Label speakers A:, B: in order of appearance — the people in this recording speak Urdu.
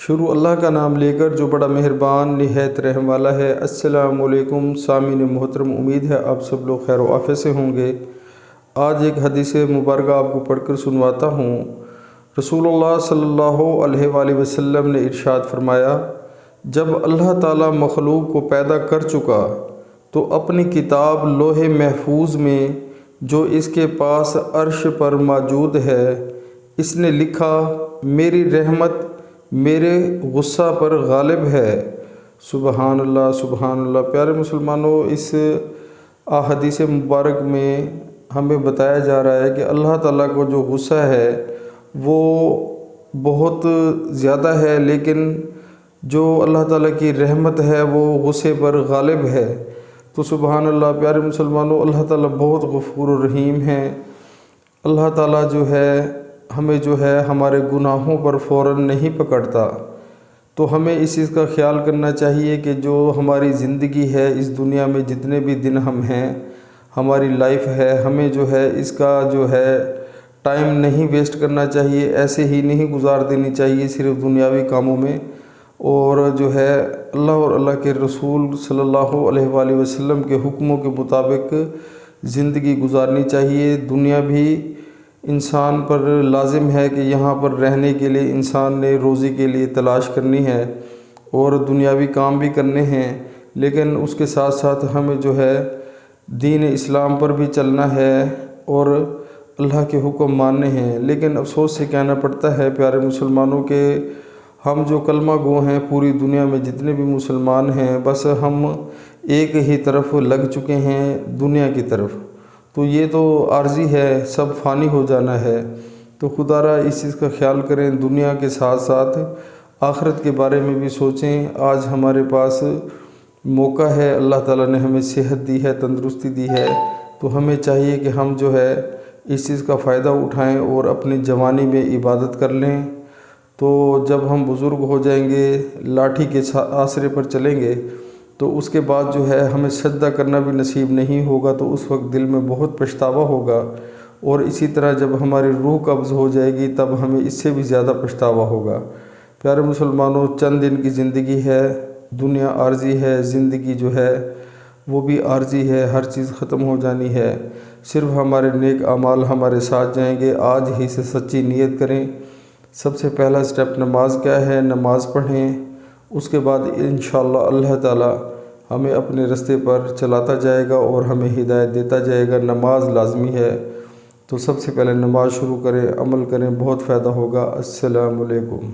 A: شروع اللہ کا نام لے کر جو بڑا مہربان نہایت رحم والا ہے۔ السلام علیکم سامعین محترم، امید ہے آپ سب لوگ خیر و عافیت سے ہوں گے۔ آج ایک حدیث مبارکہ آپ کو پڑھ کر سنواتا ہوں۔ رسول اللہ صلی اللہ علیہ وآلہ وسلم نے ارشاد فرمایا، جب اللہ تعالیٰ مخلوق کو پیدا کر چکا تو اپنی کتاب لوح محفوظ میں جو اس کے پاس عرش پر موجود ہے، اس نے لکھا، میری رحمت میرے غصہ پر غالب ہے۔ سبحان اللہ، سبحان اللہ۔ پیارے مسلمانوں، اس حدیث مبارک میں ہمیں بتایا جا رہا ہے کہ اللہ تعالیٰ کو جو غصہ ہے وہ بہت زیادہ ہے، لیکن جو اللہ تعالیٰ کی رحمت ہے وہ غصے پر غالب ہے۔ تو سبحان اللہ، پیارے مسلمانوں، اللہ تعالیٰ بہت غفور و رحیم ہے۔ اللہ تعالیٰ جو ہے ہمیں ہمارے گناہوں پر فوراً نہیں پکڑتا، تو ہمیں اس چیز کا خیال کرنا چاہیے کہ جو ہماری زندگی ہے، اس دنیا میں جتنے بھی دن ہم ہیں، ہماری لائف ہے، ہمیں اس کا ٹائم نہیں ویسٹ کرنا چاہیے، ایسے ہی نہیں گزار دینی چاہیے صرف دنیاوی کاموں میں، اور اللہ اور اللہ کے رسول صلی اللہ علیہ وآلہ وسلم کے حکموں کے مطابق زندگی گزارنی چاہیے۔ دنیا بھی انسان پر لازم ہے کہ یہاں پر رہنے کے لیے انسان نے روزی کے لیے تلاش کرنی ہے اور دنیاوی کام بھی کرنے ہیں، لیکن اس کے ساتھ ساتھ ہمیں دین اسلام پر بھی چلنا ہے اور اللہ کے حکم ماننے ہیں۔ لیکن افسوس سے کہنا پڑتا ہے پیارے مسلمانوں کہ ہم جو کلمہ گو ہیں، پوری دنیا میں جتنے بھی مسلمان ہیں، بس ہم ایک ہی طرف لگ چکے ہیں، دنیا کی طرف۔ تو یہ تو عارضی ہے، سب فانی ہو جانا ہے، تو خدا را اس چیز کا خیال کریں، دنیا کے ساتھ ساتھ آخرت کے بارے میں بھی سوچیں۔ آج ہمارے پاس موقع ہے، اللہ تعالیٰ نے ہمیں صحت دی ہے، تندرستی دی ہے، تو ہمیں چاہیے کہ ہم اس چیز کا فائدہ اٹھائیں اور اپنی جوانی میں عبادت کر لیں۔ تو جب ہم بزرگ ہو جائیں گے، لاٹھی کے آسرے پر چلیں گے، تو اس کے بعد ہمیں سجدہ کرنا بھی نصیب نہیں ہوگا، تو اس وقت دل میں بہت پچھتاوا ہوگا، اور اسی طرح جب ہماری روح قبض ہو جائے گی تب ہمیں اس سے بھی زیادہ پچھتاوا ہوگا۔ پیارے مسلمانوں، چند دن کی زندگی ہے، دنیا عارضی ہے، زندگی وہ بھی عارضی ہے، ہر چیز ختم ہو جانی ہے، صرف ہمارے نیک اعمال ہمارے ساتھ جائیں گے۔ آج ہی سے سچی نیت کریں۔ سب سے پہلا سٹیپ نماز کیا ہے، نماز پڑھیں، اس کے بعد انشاءاللہ اللہ تعالیٰ ہمیں اپنے رستے پر چلاتا جائے گا اور ہمیں ہدایت دیتا جائے گا۔ نماز لازمی ہے، تو سب سے پہلے نماز شروع کریں، عمل کریں، بہت فائدہ ہوگا۔ السلام علیکم۔